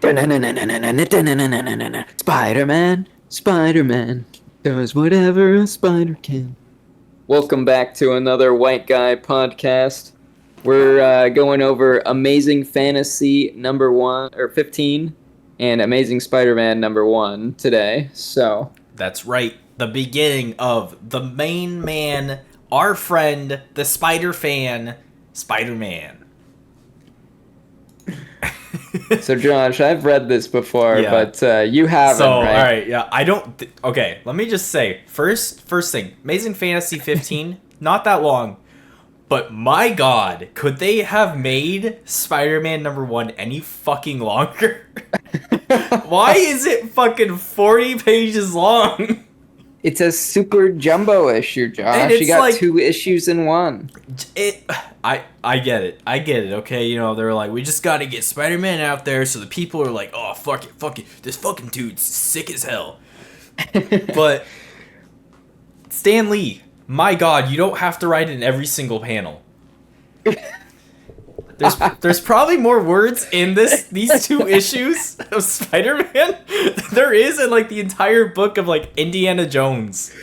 Spider-Man, Spider-Man does whatever a spider can. Welcome back to another White Guy podcast. We're going over Amazing Fantasy number 1 or 15 and Amazing Spider-Man number 1 today. So that's right. The beginning of the main man, our friend, the Spider fan, Spider-Man. So Josh, I've read this before, but you haven't, so, right? All right, yeah, I don't... okay, let me just say, first thing, Amazing Fantasy 15, not that long, but my god, could they have made Spider-Man number 1 any fucking longer? Why is it fucking 40 pages long? It's a super jumbo issue, Josh. You got like, 2 issues in one. I get it. Okay, you know, they're like, we just got to get Spider-Man out there, so the people are like, oh, fuck it. This fucking dude's sick as hell. But Stan Lee, my god, you don't have to write in every single panel. There's probably more words in these 2 issues of Spider-Man than there is in like the entire book of like Indiana Jones.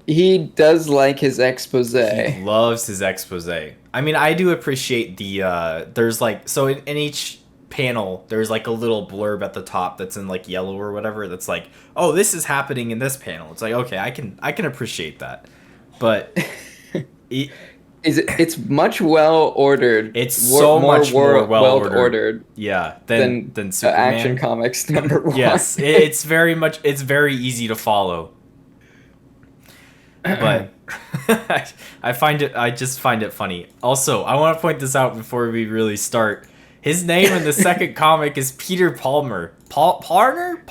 He does like his expose. He loves his expose. I mean, I do appreciate the there's like, so in each panel there's like a little blurb at the top that's in like yellow or whatever that's like, oh, this is happening in this panel. It's like, okay, I can appreciate that. But it's much well ordered. It's so much more well ordered. Yeah, than Superman. Action Comics number 1. Yes, it's very easy to follow. But I just find it funny. Also, I want to point this out before we really start. His name in the second comic is Peter Palmer. Palmer?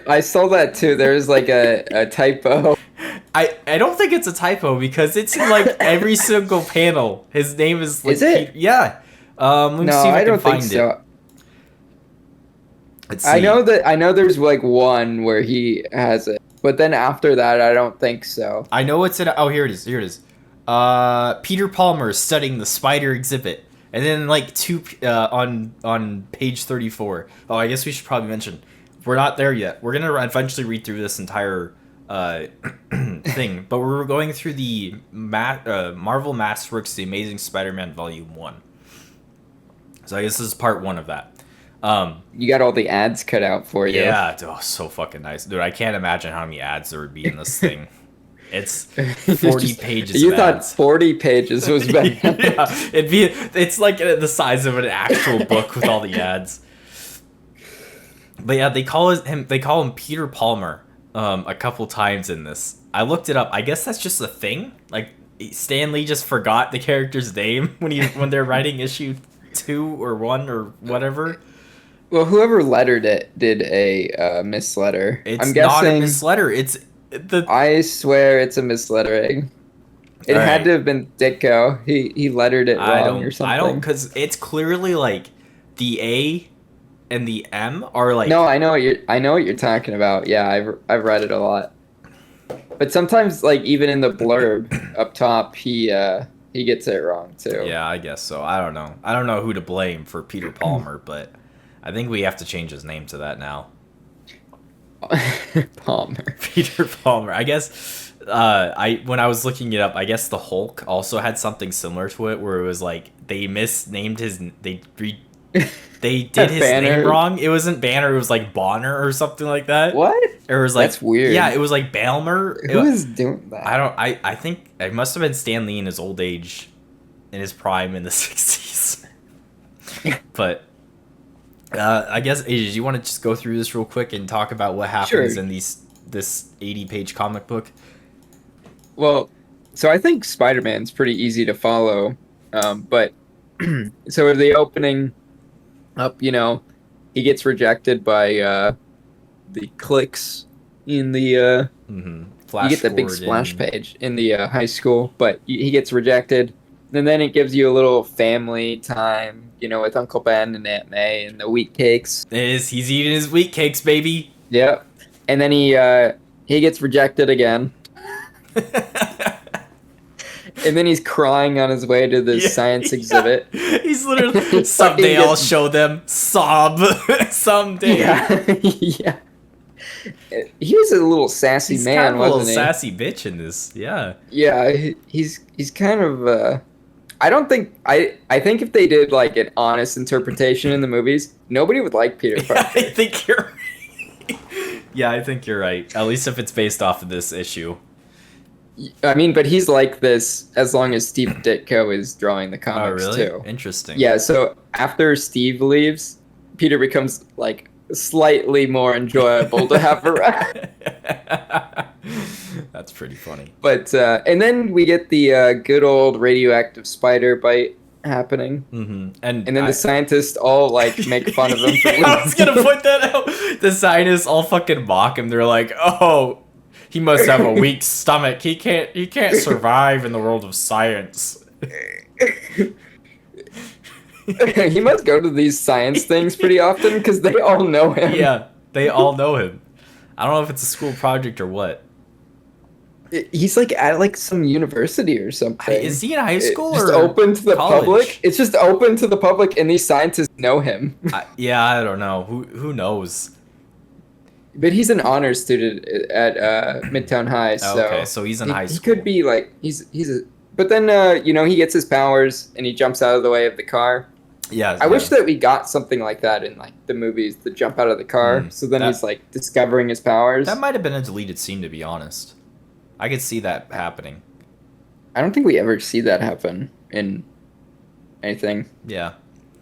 I saw that too. There's like a typo. I don't think it's a typo because it's in like every single panel. His name is like... Is it? Yeah. Let me see if I can find so. it. Let's see. I know there's like one where he has it. But then after that, I don't think so. I know it's in... oh, here it is. Peter Palmer studying the spider exhibit. And then, like, on page 34. Oh, I guess we should probably mention, we're not there yet. We're going to eventually read through this entire thing. But we're going through the Marvel Masterworks The Amazing Spider-Man Volume 1. So I guess this is part 1 of that. You got all the ads cut out for you. Yeah, oh, so fucking nice. Dude, I can't imagine how many ads there would be in this thing. It's 40 pages. You thought 40 pages was bad. Yeah, it's like the size of an actual book with all the ads. But yeah, they call him Peter Palmer a couple times in this. I looked it up. I guess that's just a thing. Like Stan Lee just forgot the character's name when they're writing issue 2 or 1 or whatever. Well, whoever lettered it did a misletter. I'm guessing not a misletter. I swear it's a mislettering. It had to have been Ditko. He lettered it wrong or something. I don't, because it's clearly like the A and the M are like. No, I know what you're talking about. Yeah, I've read it a lot. But sometimes, like even in the blurb up top, he gets it wrong too. Yeah, I guess so. I don't know who to blame for Peter Palmer, but I think we have to change his name to that now. Palmer. Peter Palmer. I guess when I was looking it up, I guess the Hulk also had something similar to it where it was like they misnamed they did his name wrong. It wasn't Banner, it was like Bonner or something like that. What? It was like, that's weird. Yeah, it was like Balmer. Who is doing that? I think it must have been Stan Lee in his old age, in his prime in the 60s. But I guess, AJ, you want to just go through this real quick and talk about what happens in this 80-page comic book? Well, so I think Spider-Man's pretty easy to follow, but so in the opening up, you know, he gets rejected by the clicks in the you get the big splash page in the high school, but he gets rejected. And then it gives you a little family time, you know, with Uncle Ben and Aunt May and the wheat cakes. He's eating his wheat cakes, baby. Yep. And then he gets rejected again. And then he's crying on his way to this Yeah, science yeah. exhibit. He's literally He fucking someday I'll gets show them sob someday. yeah, yeah. He was a little sassy He's kind man, of a little wasn't he? sassy bitch in this. Yeah. Yeah, he's kind of I don't think I think if they did like an honest interpretation in the movies, nobody would like Peter Yeah, I Parker. think you're right. Yeah, I think you're right. At least if it's based off of this issue. I mean, but he's like this as long as Steve Ditko is drawing the Oh, comics really? too. Interesting. Yeah, so after Steve leaves, Peter becomes like slightly more enjoyable to have around. That's pretty funny. But and then we get the good old radioactive spider bite happening, And and then the scientists all like make fun of him for yeah, I was gonna leaving. point that out. The scientists all fucking mock him. They're like, "Oh, he must have a weak stomach. He can't survive in the world of science." He must go to these science things pretty often because they all know him. Yeah, they all know him. I don't know if it's a school project or what. He's like at like some university or something. Is he in high school Just or open to the college? public? It's just open to the public, and these scientists know him. Yeah, I don't know. Who knows? But he's an honors student at Midtown High, so Okay, so he's in high he school. could be like he's a. But then you know, he gets his powers and he jumps out of the way of the car. Yeah, I wish that we got something like that in like the movies, to jump out of the car. So then he's like discovering his powers. that might have been a deleted scene, to be honest. I could see that happening. I don't think we ever see that happen in anything. Yeah.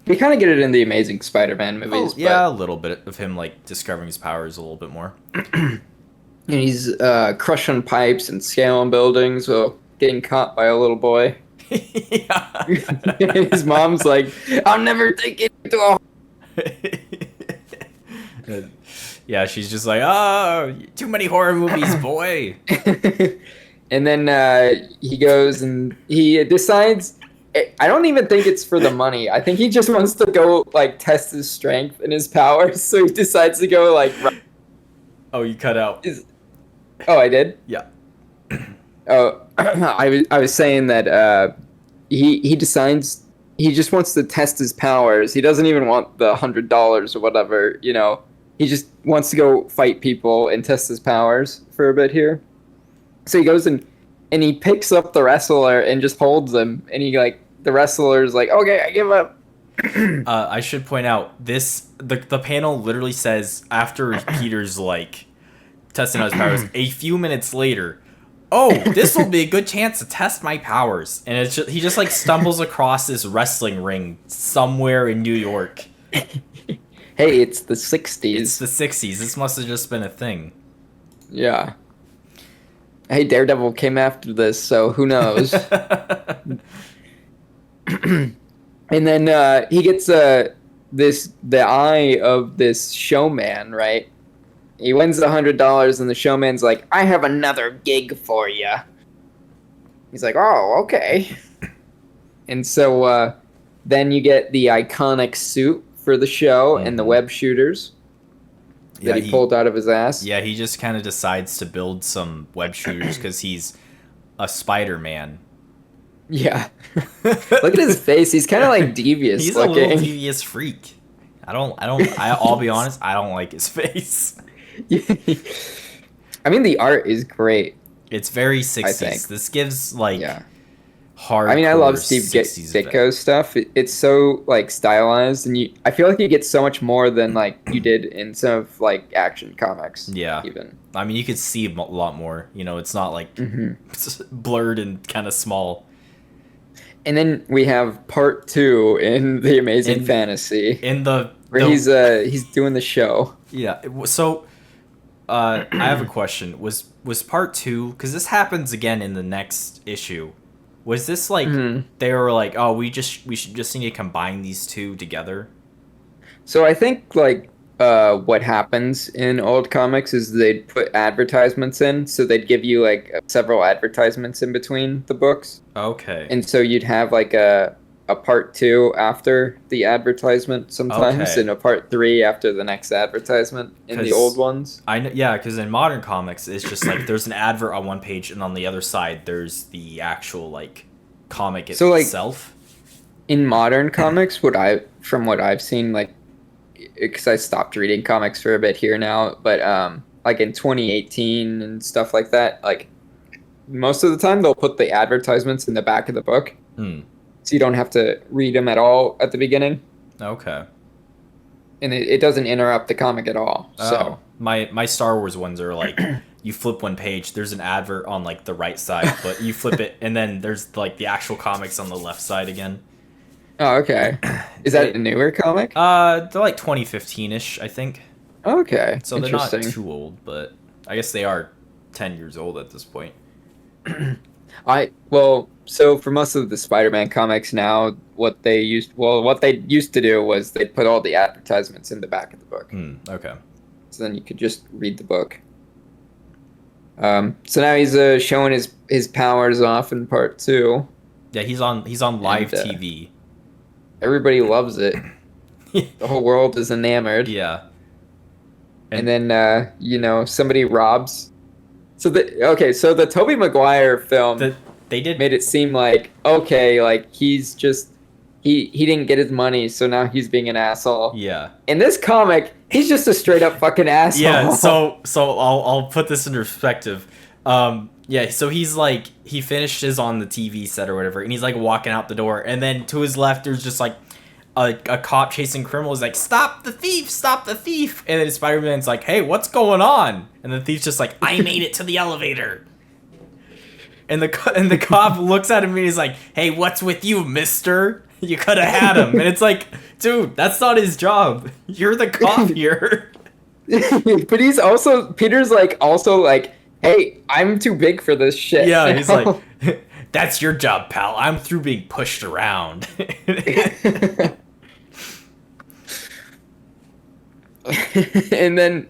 We kind of get it in the Amazing Spider-Man movies. Oh, yeah, a little bit of him like discovering his powers a little bit more. And he's crushing pipes and scaling buildings while getting caught by a little boy. Yeah. His mom's like, "I'll never take it to a." Yeah, she's just like, "Oh, too many horror movies, boy." And then he goes and he decides. I don't even think it's for the money. I think he just wants to go like test his strength and his powers. So he decides to go like. Oh, you cut out. Oh, I did. Yeah. Oh, I was saying that he decides he just wants to test his powers. He doesn't even want the $100 or whatever. You know, he just wants to go fight people and test his powers for a bit here. So he goes and he picks up the wrestler and just holds him. And he like the wrestler's like, "Okay, I give up." I should point out the panel literally says after Peter's like testing out his powers, a few minutes later, "Oh, this will be a good chance to test my powers." And it's he just like stumbles across this wrestling ring somewhere in New York. Hey, it's the 60s. It's the 60s. This must have just been a thing. Yeah. Hey, Daredevil came after this, so who knows? And then he gets the eye of this showman, right? He wins the $100, and the showman's like, "I have another gig for you." He's like, "Oh, okay." And so then you get the iconic suit for the show and the web shooters that he pulled out of his ass. Yeah, he just kind of decides to build some web shooters because he's a Spider-Man. Yeah. Look at his face. He's kind of like devious He's looking. a little devious freak. I'll be honest, I don't like his face. I mean, the art is great. It's very I 60s. think. This gives like Yeah. hard. I mean, I love Steve Ditko's stuff. It's so like stylized, and I feel like you get so much more than like you did in some of like Action Comics. Yeah. Even. I mean, you could see a lot more. You know, it's not like blurred and kind of small. And then we have part 2 in the Amazing Fantasy, where he's doing the show. Yeah. So, I have a question. Was part 2, because this happens again in the next issue? Was this like they were like, "Oh, we should just need to combine these two together"? So I think like what happens in old comics is they'd put advertisements in, so they'd give you like several advertisements in between the books. Okay. And so you'd have like a a part 2 after the advertisement sometimes, Okay. and a part 3 after the next advertisement in the old Because ones. I know, yeah, because in modern comics, it's just like there's an advert on one page, and on the other side, there's the actual like comic So like itself. in modern comics, from what I've seen, like because I stopped reading comics for a bit here now, but like in 2018 and stuff like that, like most of the time they'll put the advertisements in the back of the book, Hmm. so you don't have to read them at all at the beginning, Okay. and it doesn't interrupt the comic at all. Oh, So my Star Wars ones are like you flip one page, there's an advert on like the right side, but you flip it, and then there's like the actual comics on the left side again. oh, okay. Is that a It, newer comic? they're like 2015-ish, I think. Okay, So they're not interesting. too old, but I guess they are 10 years old at this point. So for most of the Spider-Man comics now, what they used to do was they'd put all the advertisements in the back of the book, Hmm. Okay. so then you could just read the book. So now he's showing his powers off in part 2, Yeah, he's on live and TV. everybody loves it. The whole world is enamored. Yeah. And then somebody robs. So the Tobey Maguire film They did. made it seem like, okay, like he's just he didn't get his money, so now he's being an asshole. Yeah. In this comic, he's just a straight up fucking asshole. Yeah. So I'll put this into perspective. Yeah. So he's like he finishes on the TV set or whatever, and he's like walking out the door, and then to his left there's just like a cop chasing criminals, like stop the thief, stop the thief, and then Spider-Man's like, hey, what's going on? And the thief's just like, I made it to the elevator. And the cop looks at him and he's like, hey, what's with you, mister? You could have had him. And it's like, dude, that's not his job. You're the cop here. But Peter's like also like, hey, I'm too big for this shit. Yeah, he's like, that's your job, pal. I'm through being pushed around. And then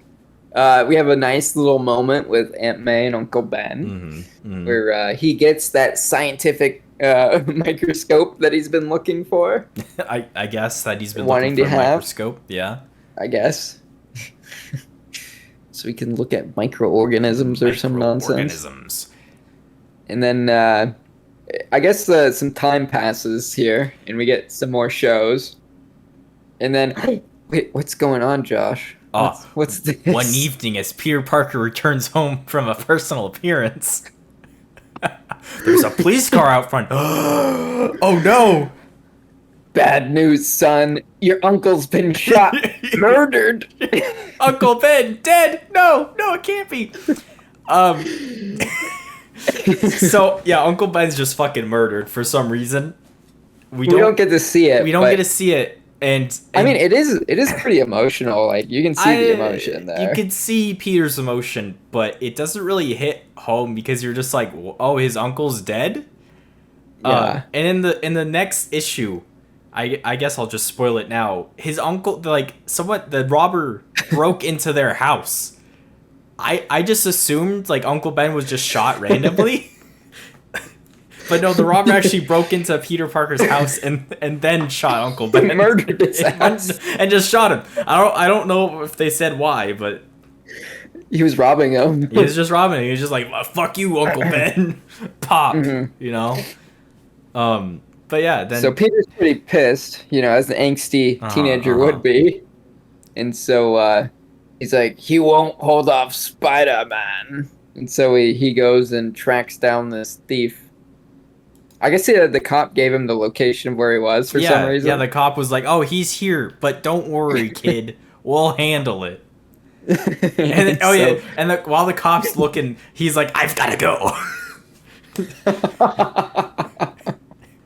we have a nice little moment with Aunt May and Uncle Ben, where he gets that scientific microscope that he's been looking for. I guess that he's been Wanting looking for to a have. microscope. Yeah. I guess. So we can look at microorganisms or some nonsense. Microorganisms. And then I guess some time passes here, and we get some more shows. And then, wait, what's going on, Josh? What's this? One evening, as Peter Parker returns home from a personal appearance, there's a police car out front. Oh no! Bad news, son. Your uncle's been shot, murdered. Uncle Ben dead. No, it can't be. So yeah, Uncle Ben's just fucking murdered for some reason. We don't get to see it. We don't get to see it. And I mean, it is pretty emotional. Like you can see the emotion there. You can see Peter's emotion, but it doesn't really hit home because you're just like, oh, his uncle's dead. Yeah. And in the next issue, I guess I'll just spoil it now. His uncle, the robber broke into their house. I just assumed like Uncle Ben was just shot randomly. But no, the robber actually broke into Peter Parker's house and then shot Uncle Ben. Murdered his house. And just shot him. I don't know if they said why, but he was robbing him. he was just robbing him. He was just like, fuck you, Uncle Ben. Pop. You know? But yeah, then so Peter's pretty pissed, as an angsty teenager would be. And so he's like, he won't hold off Spider-Man. And so he goes and tracks down this thief. I guess the cop gave him the location of where he was for some reason. Yeah, the cop was like, oh, he's here, but don't worry, kid. We'll handle it. And while the cop's looking, he's like, I've got to go.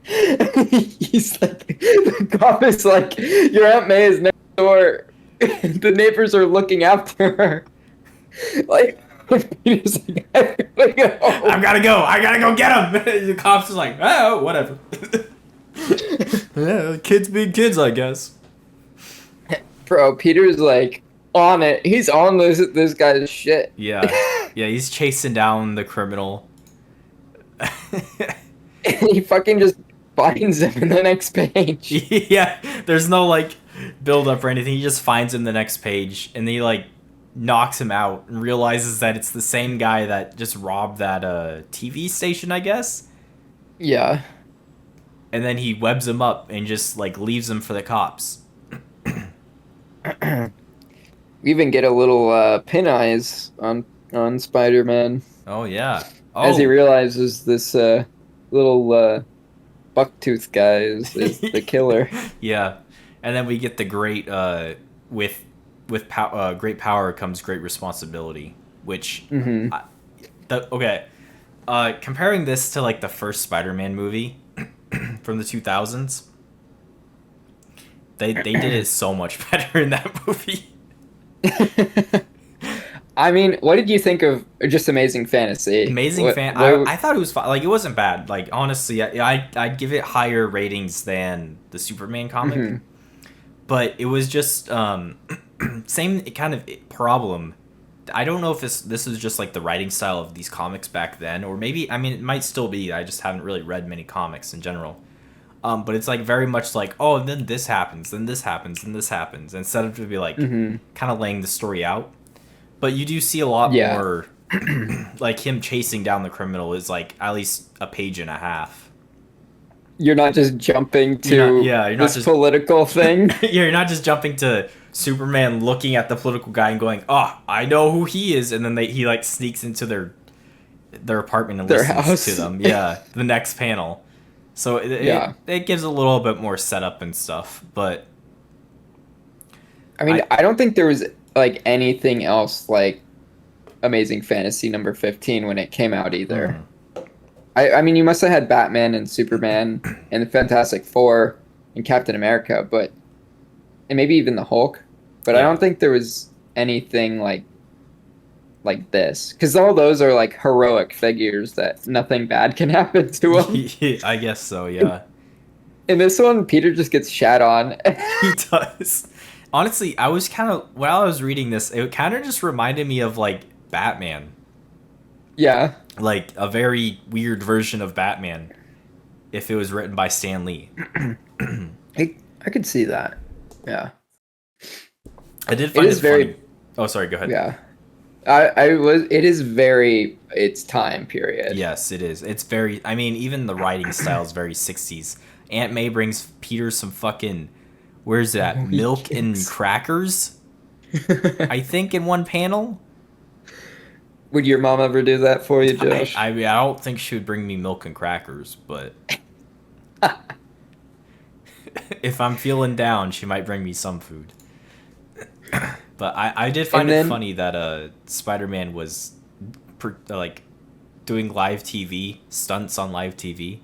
He's like, the cop is like, your Aunt May is next door. The neighbors are looking after her. Like, Peter's like, I've gotta go. I gotta go get him. The cop's just like, oh, whatever. Yeah, kids being kids, I guess. Bro, Peter's like on it. He's on this guy's shit. Yeah, he's chasing down the criminal. He fucking just finds him in the next page. Yeah, there's no like build up or anything. He just finds him the next page, and he like knocks him out and realizes that it's the same guy that just robbed that TV station, I guess. Yeah. And then he webs him up and just like leaves him for the cops. We even get a little pin eyes on Spider-Man Oh yeah. as he Oh. realizes this little bucktooth guy is the killer. Yeah, and then we get the great with great power comes great responsibility, which Hmm. okay. Comparing this to like the first Spider-Man movie from the 2000s, they did it so much better in that movie. I mean, what did you think of just Amazing Fantasy? Amazing What, fan. what, I thought it was fine. Like it wasn't bad. Like honestly, I'd give it higher ratings than the Superman comic. mhm. But it was just same kind of problem. I don't know if this was just like the writing style of these comics back then, or maybe I mean it might still be. I just haven't really read many comics in general. But it's like very much like, oh, and then this happens, then this happens, then this happens, instead of to be like Mhm. kind of laying the story out. But you do see a lot Yeah. more like him chasing down the criminal is like at least a page and a half. You're not just jumping to You're not this just political thing. you're not just jumping to Superman looking at the political guy and going, "Oh, I know who he is," and then he like sneaks into their apartment and Their listens house. to them. Yeah, the next panel. So Yeah. it gives a little bit more setup and stuff, but I mean, I I don't think there was like anything else like Amazing Fantasy number 15 when it came out either. mhm. I mean, you must have had Batman and Superman and the Fantastic Four and Captain America, but and maybe even the Hulk, but I Yeah. don't think there was anything like this because all those are like heroic figures that nothing bad can happen to them. I guess so. Yeah, In this one, Peter just gets shat on. he does. Honestly, I was kind of while I was reading this, it kind of just reminded me of like Batman, Yeah, like a very weird version of Batman, if it was written by Stan Lee. I could see that. Yeah, I did it find is it very funny. Oh, sorry. Go ahead. yeah. I was. It is very its time period. Yes, it is. It's very. I mean, even the writing style is very 60s. Aunt May brings Peter some fucking. Where's that? Milk and Weekends. crackers? I think in one panel. Would your mom ever do that for you, Josh? I mean, I don't think she would bring me milk and crackers, but if I'm feeling down, she might bring me some food. But I did find And it then funny that Spider-Man was like doing live TV stunts on live TV.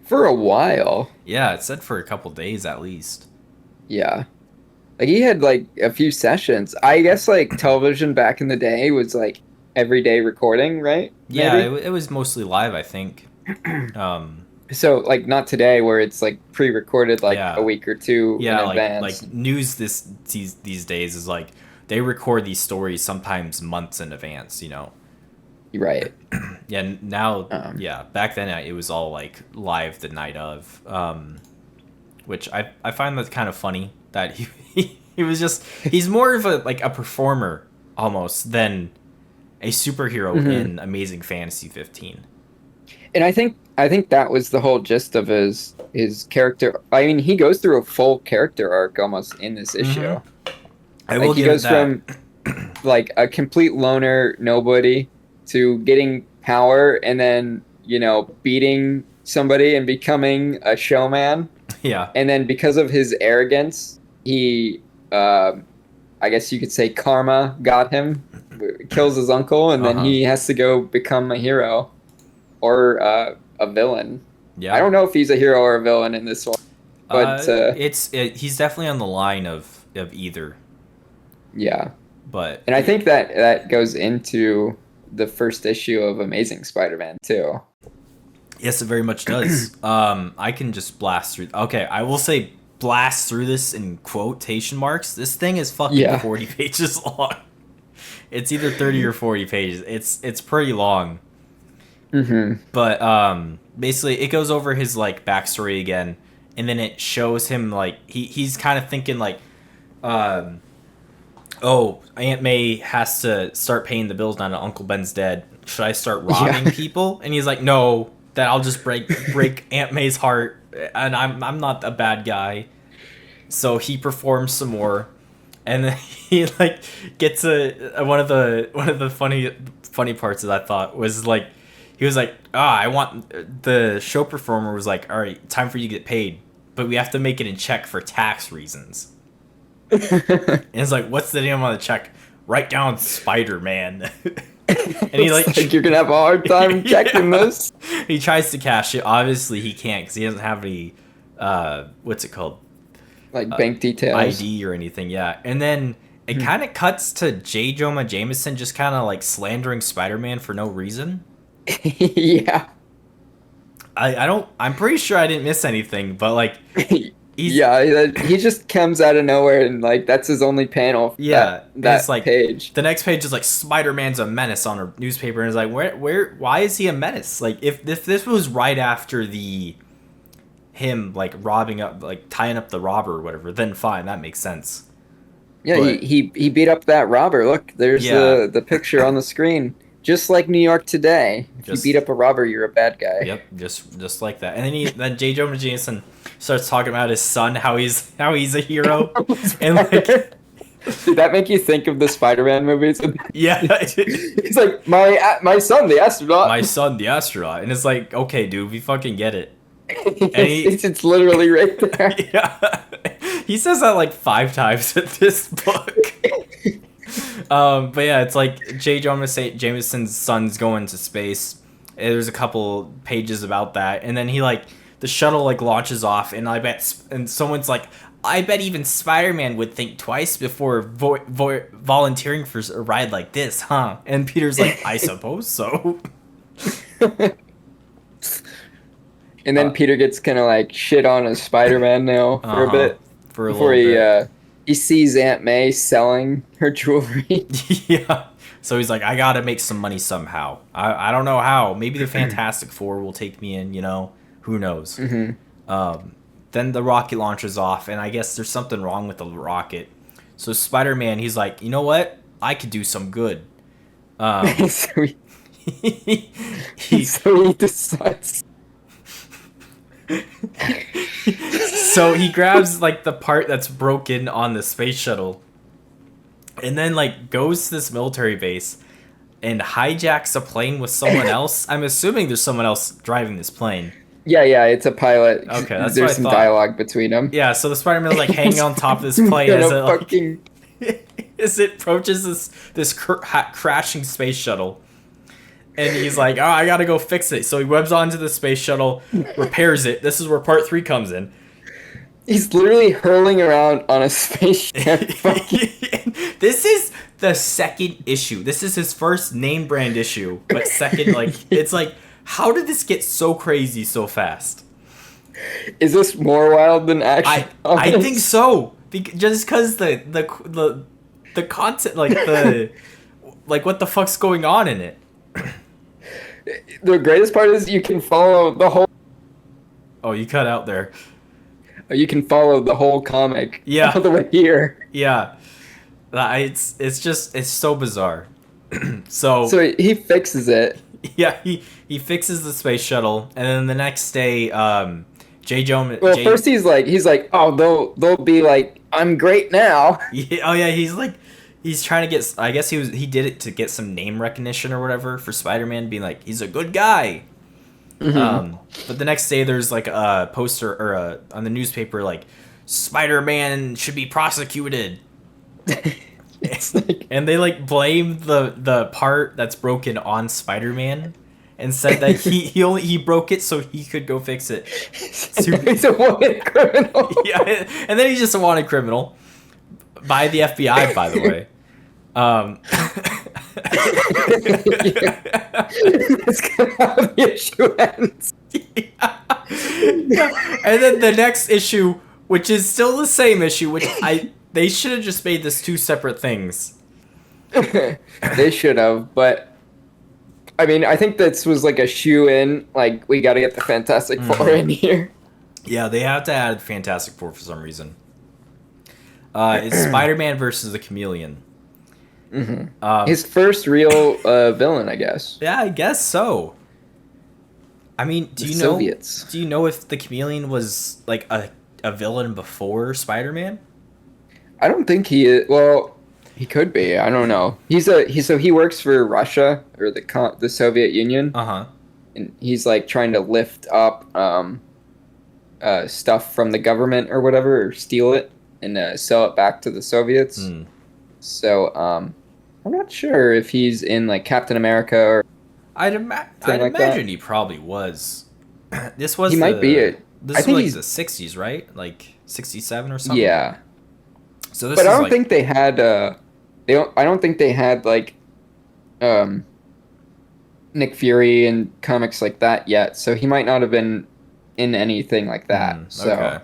for a while, Yeah, it said for a couple days at least. yeah. Like he had like a few sessions. I guess like television back in the day was like everyday recording, right? Yeah, Maybe? it was mostly live, I think. So like not today where it's like pre-recorded like Yeah. a week or two Yeah, in like advance. news these days is like they record these stories sometimes months in advance, you know. Right. Yeah, now Um, yeah, back then it was all like live the night of, which I find that kind of funny that he was just he's more of a like a performer almost than a superhero Mhm. in Amazing Fantasy 15. And I think that was the whole gist of his character. I mean, he goes through a full character arc almost in this issue. I Like will he give it goes that. from like a complete loner nobody to getting power and then, you know, beating somebody and becoming a showman. Yeah. And then because of his arrogance, he I guess you could say karma got him, kills his uncle, and then Uh-huh. he has to go become a hero or a villain. Yeah. I don't know if he's a hero or a villain in this one, but He's definitely on the line of either, yeah. but And I think that that goes into the first issue of Amazing Spider-Man too. yes, it very much does. I can just blast through. Okay, I will say blast through this in quotation marks. This thing is fucking Yeah. 40 pages long. It's either 30 or 40 pages. It's pretty long. Mm-hmm. But basically, it goes over his like backstory again, and then it shows him like he's kind of thinking like, um, oh, Aunt May has to start paying the bills now that Uncle Ben's dead. Should I start Yeah. robbing people? And he's like, no, that I'll just break Aunt May's heart, and I'm not a bad guy. So he performs some more, and then he like gets a one of the funny parts that I thought was like he was like, I want the show performer was like, all right, time for you to get paid, but we have to make it in check for tax reasons. And it's like, what's the name on the check? Write down Spider-Man. And he like, It's like you're gonna have a hard time checking yeah. this. He tries to cash it. Obviously, he can't because he doesn't have any. What's it called? Like bank details. ID or anything. Yeah, and then it kind of cuts to J. Jonah Jameson just kind of like slandering Spider-Man for no reason. Yeah. I don't. I'm pretty sure I didn't miss anything, but like he's Yeah, he just comes out of nowhere and like that's his only panel. yeah. And it's That like page. the next page is like Spider-Man's a menace on a newspaper, and it's like why is he a menace? Like if this was right after the him like robbing up like tying up the robber or whatever, then fine, that makes sense. Yeah, But he beat up that robber. Look, there's yeah, the picture on the screen. Just like New York today. If you beat just up a robber, you're a bad guy. yep, just like that. And then J. Jonah Jameson starts talking about his son, how he's a hero, and like Did that make you think of the Spider-Man movies? yeah, He's like my son, the astronaut. my son, the astronaut, and it's like okay, dude, we fucking get it. And It's literally right there. yeah, he says that like 5 times in this book. But yeah, it's like J. Jonah Jameson's son's going to space. And there's a couple pages about that, and then he like the shuttle like launches off, and and someone's like, I bet even Spider-Man would think twice before volunteering for a ride like this, huh? And Peter's like, I suppose so. And then Peter gets kind of like shit on as Spider-Man now for a bit For a before little bit. he sees Aunt May selling her jewelry. Yeah. So he's like, I gotta make some money somehow. I don't know how. Maybe the Fantastic Four will take me in, Who knows? Then the rocket launches off, and I guess there's something wrong with the rocket. So Spider-Man, he's like, you know what? I could do some good. so, He, so he decides. so he grabs like the part that's broken on the space shuttle, and then like goes to this military base and hijacks a plane with someone else. I'm assuming there's someone else driving this plane. Yeah, it's a pilot. Okay, that's There's what I some thought. dialogue between them. Yeah, so the Spider-Man's like hanging on top of this plane And as a it like, fucking as it approaches this crashing space shuttle. And he's like, oh, I gotta go fix it. So he webs onto the space shuttle, repairs it. This is where part 3 comes in. He's literally hurling around on a spaceship. This is the second issue. This is his first name brand issue, but second, like, it's like, how did this get so crazy so fast? Is this more wild than action? I think so. Just because the content, like the like what the fuck's going on in it. The greatest part is you can follow the whole. Oh, you cut out there. You can follow the whole comic. Yeah. All the way here. Yeah, it's so bizarre. So he fixes it. yeah, he fixes the space shuttle, and then the next day, J. Jonah. Well, first he's like, oh, they'll be like, I'm great now. Yeah, oh yeah, he's trying to get. I guess he did it to get some name recognition or whatever for Spider-Man, being like he's a good guy. But the next day there's like a poster or on the newspaper like Spider-Man should be prosecuted. And they like blame the part that's broken on Spider-Man and said that he broke it so he could go fix it. He's a wanted criminal. Yeah, and then he's just a wanted criminal by the FBI, by the way. That's kind of how the issue ends. Yeah. And then the next issue, which is still the same issue, which they should have just made this 2 separate things. They should have, but I mean, I think this was like a shoe in. Like, we got to get the Fantastic Four in here. Yeah, they have to add Fantastic Four for some reason. It's Spider-Man versus the Chameleon. His first real villain, I guess. Yeah, I guess so. I mean, The Soviets. Do you know if the Chameleon was like a villain before Spider-Man? I don't think he is. Well, he could be. I don't know. He works for Russia or the Soviet Union, Uh huh. and he's like trying to lift up stuff from the government or whatever, or steal it and sell it back to the Soviets. Hmm. So I'm not sure if he's in like Captain America or I'd something like that. imagine he probably was. This was He might be it. This I was think like he's the '60s, right? Like '67 or something. yeah, So this but is I don't like think they had I don't think they had like um Nick Fury and comics like that yet. So he might not have been in anything like that. So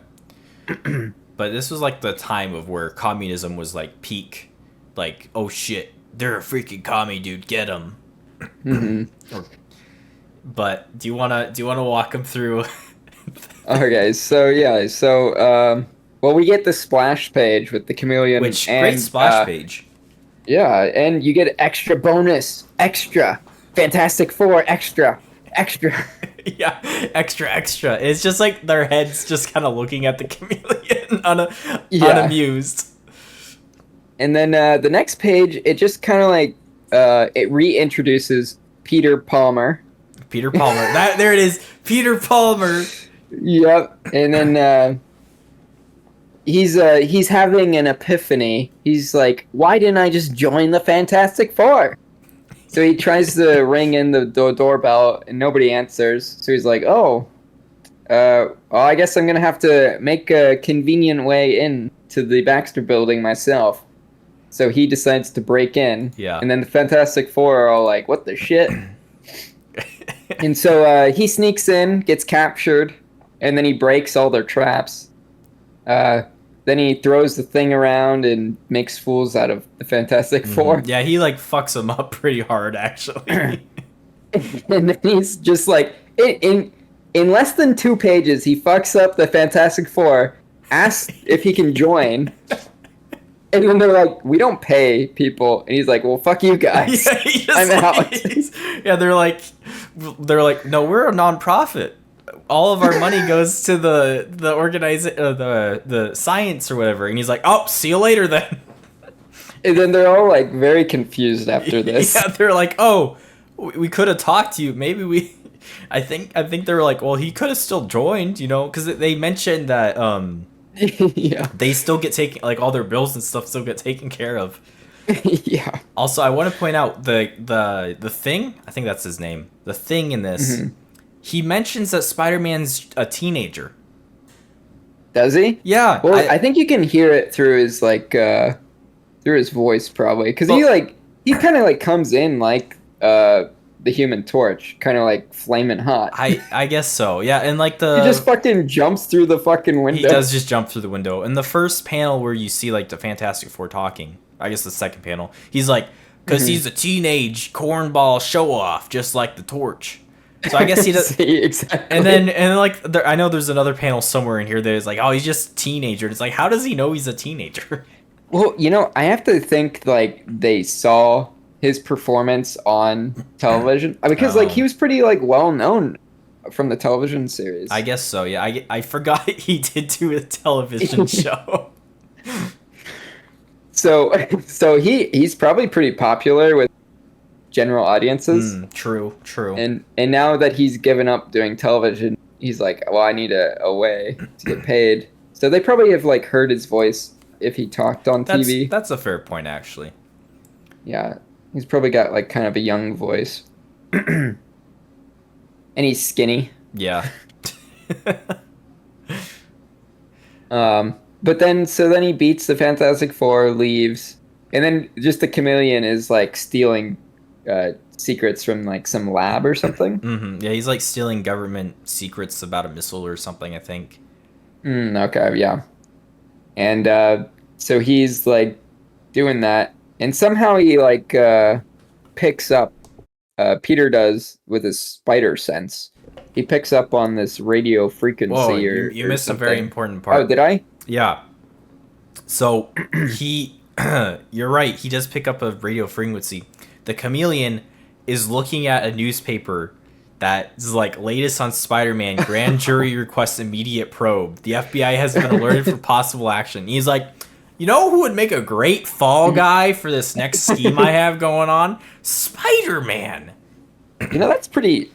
okay. But this was like the time of where communism was like peak. Like, oh shit, they're a freaking commie, dude. Get them. mhm. But do you wanna walk him through? Okay, so yeah, so well, we get the splash page with the chameleon, Which and great splash page. yeah, and you get extra bonus, extra Fantastic Four, extra, extra. Yeah, extra, extra. It's just like their heads just kind of looking at the chameleon, Yeah. unamused. And then the next page, it just kind of like it reintroduces Peter Palmer. Peter Palmer. There it is. Peter Palmer. Yep, and then he's having an epiphany. He's like, "Why didn't I just join the Fantastic Four?" So he tries to ring in the doorbell, and nobody answers. So he's like, "Oh, well, I guess I'm gonna have to make a convenient way in to the Baxter Building myself." So he decides to break in, Yeah. and then the Fantastic Four are all like, "What the shit?" And so he sneaks in, gets captured, and then he breaks all their traps. Then he throws the thing around and makes fools out of the Fantastic Four. Yeah, he like fucks him up pretty hard, actually. And then he's just like, in less than 2 pages, he fucks up the Fantastic Four, asks if he can join, and then they're like, "We don't pay people," and he's like, "Well, fuck you guys, Yeah, he just, I'm like, out." yeah, they're like, no, we're a nonprofit. All of our money goes to the the science or whatever, and he's like, oh, see you later then. And then they're all like very confused after this. Yeah, they're like, oh, we could have talked to you. Maybe we. I think they were like, well, he could have still joined, because they mentioned that Yeah. they still get taken, like all their bills and stuff still get taken care of. Yeah. Also, I want to point out the Thing. I think that's his name. The Thing in this. Mhm. He mentions that Spider-Man's a teenager. Does he? Yeah. Well, I think you can hear it through his through his voice probably, because he kind of like comes in like the Human Torch, kind of like flaming hot. I guess so. Yeah, and like He just fucking jumps through the fucking window. he does just jump through the window. And the first panel where you see like the Fantastic Four talking, I guess the second panel, he's like, because he's a teenage cornball show off, just like the Torch. So I guess he does. See, exactly. And like I know there's another panel somewhere in here that is like, oh, he's just a teenager. It's like, how does he know he's a teenager? Well, I have to think like they saw his performance on television because like he was pretty like well known from the television series. I guess so. Yeah, I forgot he did do a television show. So he's probably pretty popular with general audiences. True. And now that he's given up doing television, he's like, well, I need a way to get paid. So they probably have like heard his voice if he talked on TV. That's a fair point, actually. Yeah, he's probably got like kind of a young voice. And he's skinny. Yeah. But then he beats the Fantastic Four, leaves, and then just the chameleon is like stealing secrets from like some lab or something. Yeah, he's like stealing government secrets about a missile or something, I think. Okay, yeah. And so he's like doing that, and somehow he like picks up Peter does with his spider sense. He picks up on this radio Whoa, frequency you or missed a very something. important Oh, part. did I? Yeah. So he, you're right. He does pick up a radio frequency. The chameleon is looking at a newspaper that is like latest on Spider-Man. Grand jury requests immediate probe. The FBI has been alerted for possible action. He's like, you know who would make a great fall guy for this next scheme I have going on? Spider-Man. That's pretty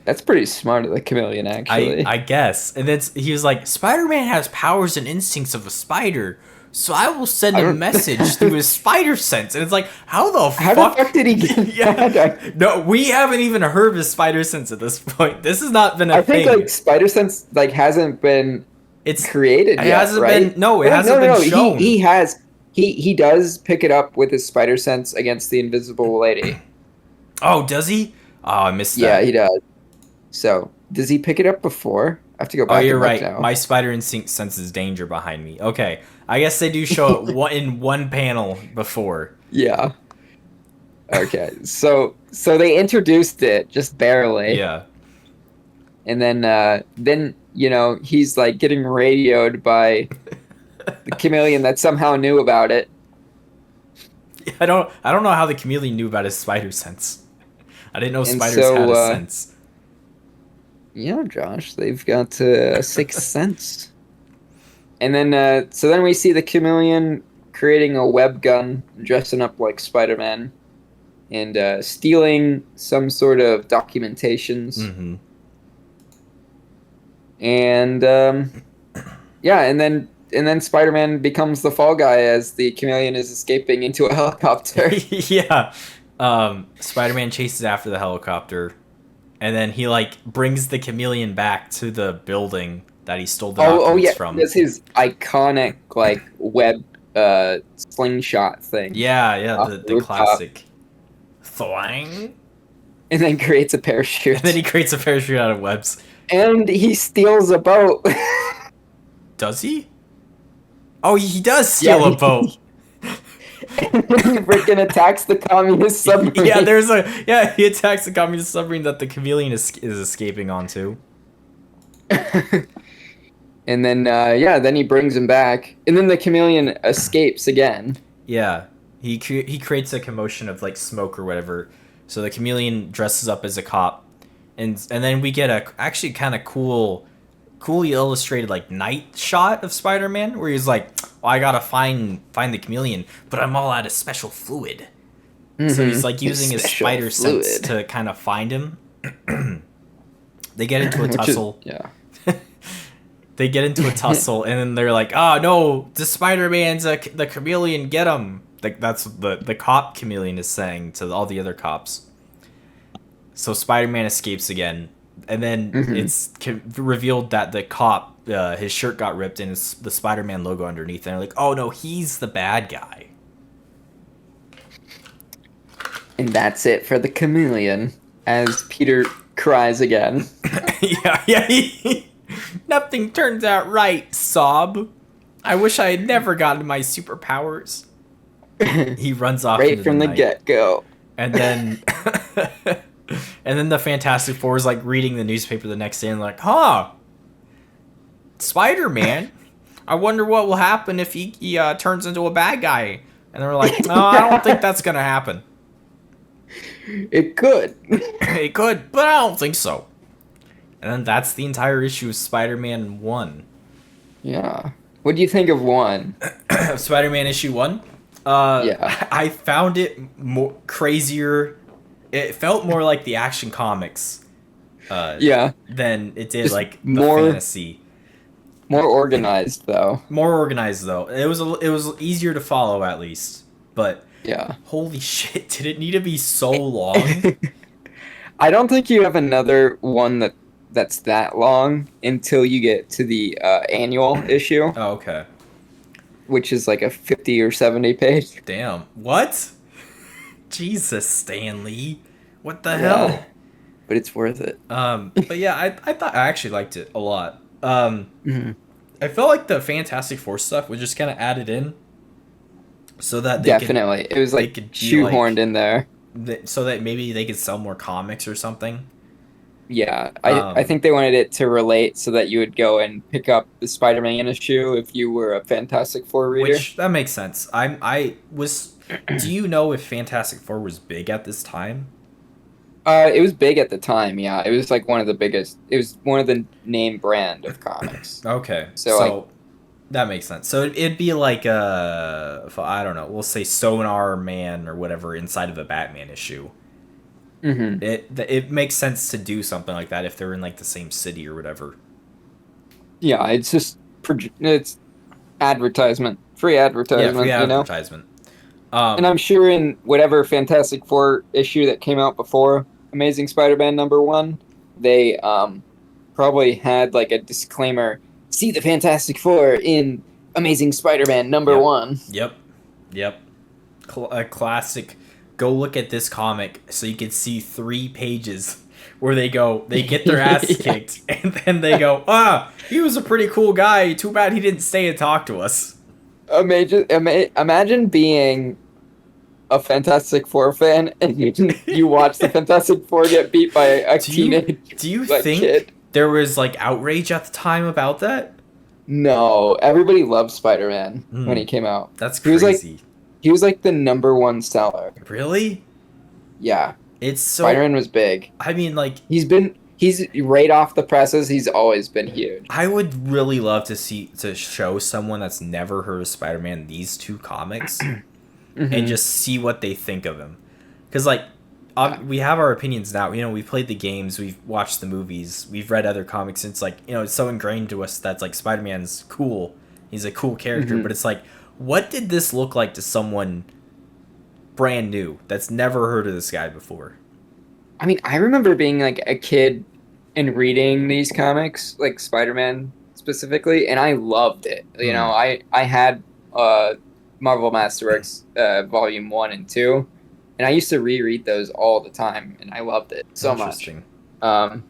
smart of the chameleon, actually. I guess. And then he was like, Spider-Man has powers and instincts of a spider, so I will send I a don't- message through his spider sense. And it's like, how the How fuck? the fuck did he get Yeah. that? No, we haven't even heard of his spider sense at this point. This has not been a I think thing. like spider sense like hasn't been It's created it yet, hasn't right? been no, it Oh, hasn't been shown. He has he does pick it up with his spider sense against the invisible lady. Oh, does he? Oh, I missed Yeah, that. he does. So does he pick it up before? I have to go Oh, back you're and look right. now. My spider instinct senses danger behind me. Okay, I guess they do show it in one panel before. Yeah. Okay. So they introduced it just barely. Yeah. And then he's like getting radioed by the chameleon that somehow knew about it. I don't know how the chameleon knew about his spider sense. I didn't know And spiders so, had a sense. Yeah, Josh, they've got a sixth sense. And then so then we see the chameleon creating a web gun, dressing up like Spider-Man, and stealing some sort of documentations. Mm-hmm. And yeah, and then Spider-Man becomes the fall guy as the chameleon is escaping into a helicopter. Yeah. Spider-Man chases after the helicopter, and then he like brings the chameleon back to the building that he stole the documents Yeah, from. that's his iconic like web slingshot thing. Yeah, off the rooftop. classic. Thwang. And then creates a parachute. And then he creates a parachute out of webs. And he steals a boat. Does he? Oh, he does steal Yeah, a boat. And then he freaking attacks the communist submarine. Yeah, he attacks the communist submarine that the chameleon is escaping onto. And then then he brings him back, and then the chameleon escapes again. Yeah, he creates a commotion of like smoke or whatever. So the chameleon dresses up as a cop, and then we get a actually kind of coolly illustrated like night shot of Spider-Man where he's like, oh, I gotta find the chameleon, but I'm all out of special fluid. So he's like using his Special spider fluid. sense to kind of find him. They get into a tussle. Yeah. They get into a tussle, and then they're like, "Oh no, the Spider-Man's the chameleon, get him!" Like that's what the cop chameleon is saying to all the other cops. So Spider-Man escapes again, and then it's revealed that the cop, his shirt got ripped, and it's the Spider-Man logo underneath. And they're like, "Oh no, he's the bad guy." And that's it for the chameleon, as Peter cries again. yeah. Nothing turns out right, sob. I wish I had never gotten my superpowers. He runs off Right into from the night. get-go. And then and then the Fantastic Four is like reading the newspaper the next day and like, huh, Spider-Man, I wonder what will happen if he turns into a bad guy. And they're like, no, I don't think that's gonna happen. It could. It could, but I don't think so. And then that's the entire issue of Spider-Man 1. Yeah. What do you think of 1? Spider-Man issue 1? Yeah. I found it more crazier. It felt more like the Action Comics Yeah. than it did Just like the more- fantasy. More organized, though. More organized though. It was easier to follow at least. But Yeah. holy shit, did it need to be so long? I don't think you have another one that's that long until you get to the annual issue, Oh, okay. which is like a 50 or 70 page. Damn. What? Jesus, Stan Lee. What the Yeah. hell? But it's worth it. But yeah, I thought I actually liked it a lot. Mhm. I felt like the Fantastic Four stuff was just kind of added in, so that they Definitely. It was they like could be shoehorned in there. so that maybe they could sell more comics or something. Yeah, I Um, think they wanted it to relate so that you would go and pick up the Spider-Man issue if you were a Fantastic Four reader. which that makes sense. I was. Do you know if Fantastic Four was big at this time? It was big at the time, yeah. It was like one of the biggest. It was one of the name brand of comics. Okay, So like, so that makes sense. So it'd be like I don't know. We'll say Sonar Man or whatever inside of a Batman issue. mhm. It makes sense to do something like that if they're in like the same city or whatever. Yeah, it's just it's advertisement, free Yeah, free advertisement, you know. advertisement. And I'm sure in whatever Fantastic Four issue that came out before Amazing Spider-Man #1, they probably had like a disclaimer, see the Fantastic Four in Amazing Spider-Man number Yep, one. yep, yep. A classic. Go look at this comic so you can see 3 pages where they get their ass Yeah. kicked, and then they go, he was a pretty cool guy. Too bad he didn't stay and talk to us. Imagine being a Fantastic Four fan and you watch the Fantastic Four get beat by a Do you teenage do you like think kid. there was like outrage at the time about that? No, everybody loved Spider-Man when Hmm, he came out. that's He was like crazy. he was like the #1 seller. Really? Yeah, It's so. Spider-Man was big. I mean, like, He's right off the presses. He's always been huge. I would really love to show someone that's never heard of Spider-Man these 2 comics and Hmm. just see what they think of him. Because like, Yeah. we have our opinions now. You know, we played the games, we've watched the movies, we've read other comics. And it's like, it's so ingrained to us that's like Spider-Man's cool. He's a cool character, Hmm. but it's like, what did this look like to someone brand new that's never heard of this guy before? I mean, I remember being like a kid and reading these comics, like Spider-Man specifically, and I loved it. You know, Hmm. I had Marvel Masterworks Volume 1 and 2, and I used to reread those all the time, and I loved it so much. Interesting. Um,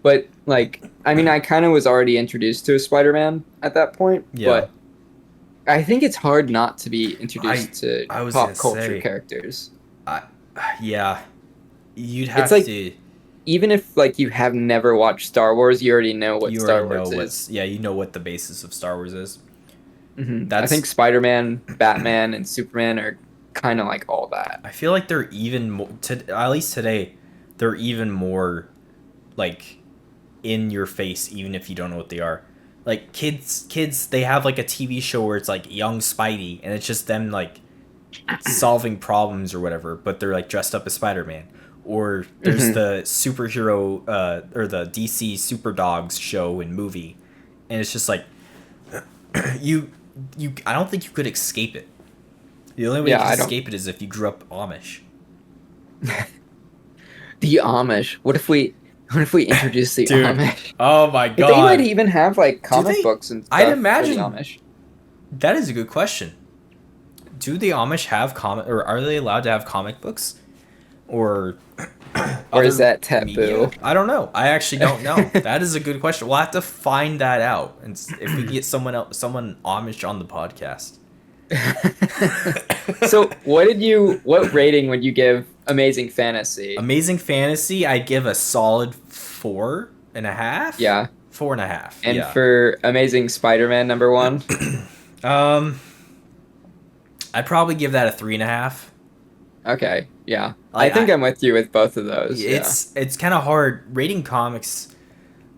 but like, I mean, I kind of was already introduced to Spider-Man at that point, Yeah. but I think it's hard not to be I introduced to I was gonna pop culture say, characters. I yeah, you'd It's have like to. even if like you have never watched Star Wars, you already know what You already Star know Wars is. what's, yeah, you know what the basis of Star Wars is. I think That's Spider-Man, Batman, and Superman are kind of like all that. I feel like they're even more at least today, they're even more like in your face even if you don't know what they are. Like kids they have like a TV show where it's like young Spidey and it's just them like solving problems or whatever, but they're like dressed up as Spider-Man. Or there's Hmm. the superhero or the DC Super Dogs show and movie, and it's just like you I don't think you could escape it. The only way you Yeah, could I don't. escape it is if you grew up Amish. The Amish. What if we introduce the Dude, Amish? oh my But they might god. even have like Do comic they? books and I'd stuff for the imagine Amish. that is a good question. Do the Amish have comic, or are they allowed to have comic books or Or is other that media? taboo? I don't know. I actually don't know. That is a good question. We'll have to find that out, and if we can get someone Amish on the podcast. So, what rating would you give Amazing Fantasy? Amazing Fantasy, I give a solid 4.5. Yeah. 4.5. And Yeah. for Amazing Spider-Man #1? Um, I'd probably give that a 3.5. Okay, yeah. I Like think I'm with you with both of those. Yeah. it's kind of hard. Rating comics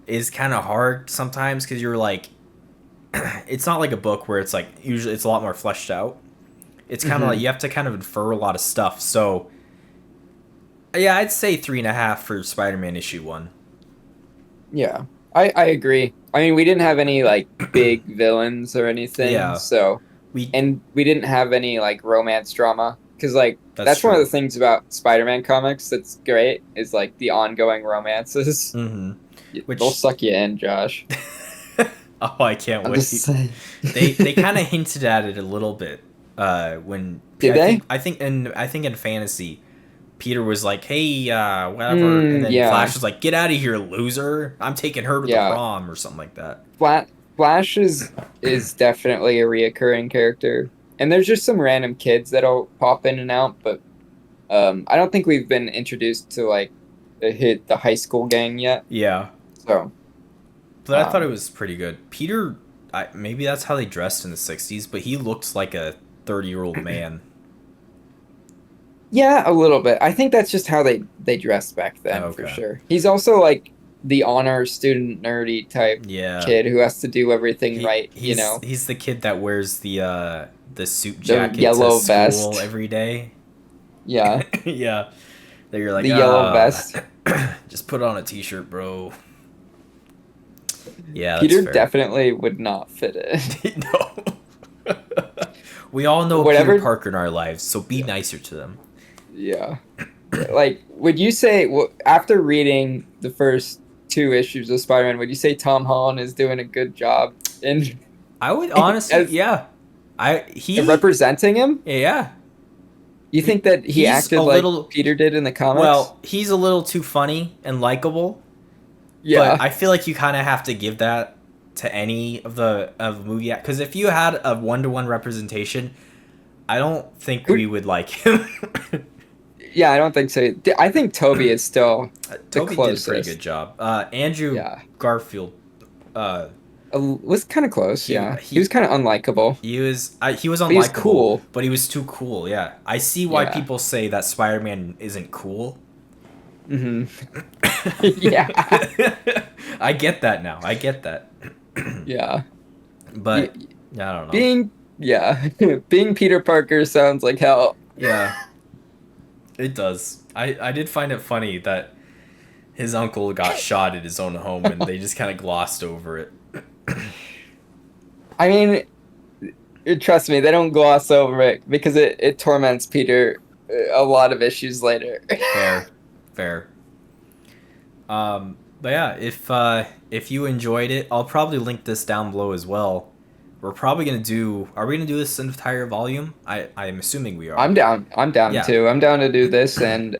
is kind of hard sometimes because you're like, it's not like a book where it's like usually it's a lot more fleshed out. It's kind of like Hmm. you have to kind of infer a lot of stuff. So yeah, I'd say 3.5 for Spider-Man issue 1. Yeah. I agree. I mean, we didn't have any like big villains or anything, Yeah, so we and we didn't have any like romance drama because like that's that's one of true. the things about Spider-Man comics that's great is like the ongoing romances. Mm-hmm. They'll Which suck you in, Josh. oh, I can't I'm wait. just saying. They kind of hinted at it a little bit when Did they? I think in fantasy Peter was like, "Hey, whatever," and then Yeah, Flash was like, "Get out of here, loser! I'm taking her to the yeah. prom or something like that." Flash is definitely a reoccurring character, and there's just some random kids that'll pop in and out, but I don't think we've been introduced to like the high school gang yet. Yeah, So, but I thought it um, was pretty good. Peter, maybe that's how they dressed in the '60s, but he looked like a 30-year-old man. yeah, a little bit. I think that's just how they dressed back then for Okay. sure. He's also like the honor student nerdy type Yeah. kid who has to do everything He right, you he's know. he's the kid that wears the suit The jacket to yellow school vest. every day. Yeah, Yeah. That you're like, the yellow vest. just put on a t-shirt, bro. Yeah, that's Peter fair. definitely would not fit it. No. We all know Peter Whatever. Parker in our lives, so be Yeah. nicer to them. Yeah. Like, would you say after reading the first two issues of Spider-Man, would you say Tom Holland is doing a good job in I would honestly, as yeah. I he representing him? Yeah. You think that he He's a acted like little Peter did in the comics? well, he's a little too funny and likable, but Yeah. I feel like you kind of have to give that to any of the movie because if you had a 1-to-1 representation, I don't think we would like him. Yeah, I don't think so. I think Toby is still the Toby did a pretty good closest. job. Andrew Yeah. Garfield, uh, Was kind of close, he yeah. He he was kind of unlikable, he was but he was unlikable, cool. but he was too cool. Yeah, I see why Yeah. people say that Spider-Man isn't cool. Hmm. Yeah. I get that now. I get that. Yeah. Y- But I don't know. Being yeah, being Peter Parker sounds like hell. Yeah, it does. I did find it funny that his uncle got shot at his own home and they just kind of glossed over it. I mean, trust me, they don't gloss over it because it torments Peter a lot of issues later. Fair, fair. But yeah, if you enjoyed it, I'll probably link this down below as well. We're probably gonna do. Are we gonna do this entire volume? I'm assuming we are. I'm down. I'm down Yeah, too. I'm down to do this, and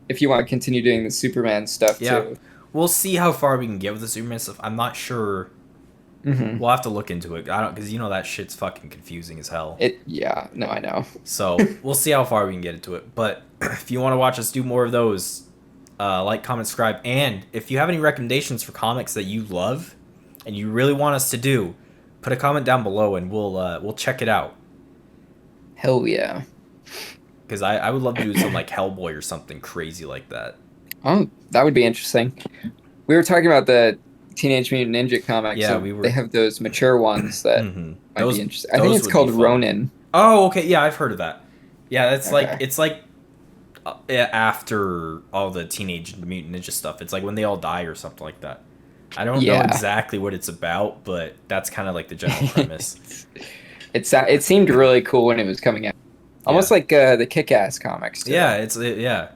if you want to continue doing the Superman stuff yeah. too. We'll see how far we can get with the Superman stuff. I'm not sure. Hmm. We'll have to look into it. I don't because that shit's fucking confusing as hell. Yeah, no, I know. So we'll see how far we can get into it. But if you want to watch us do more of those, like, comment, subscribe, and if you have any recommendations for comics that you love and you really want us to do, put a comment down below and we'll check it out. Hell yeah. Because I would love to do some like Hellboy or something crazy like that. Oh, that would be interesting. We were talking about the Teenage Mutant Ninja comics. Yeah, So we were. they have those mature ones that Hmm. might Those be interesting. I think those it's would be called fun. Ronin. Oh, okay. Yeah, I've heard of that. Yeah, Okay. it's like after all the Teenage Mutant Ninja stuff. It's like when they all die or something like that. I don't know Yeah. exactly what it's about, but that's kind of like the general premise. It seemed really cool when it was coming out. Almost Yeah. like the Kick-Ass comics too. Yeah, yeah.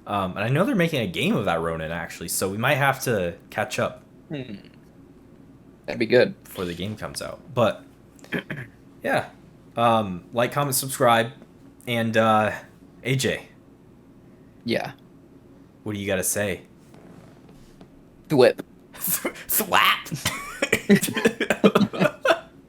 And I know they're making a game of that Ronin actually, so we might have to catch up Hmm. That'd be good. before the game comes out. But yeah, like, comment, subscribe, and AJ, Yeah. what do you got to say? Thwip. Thwap.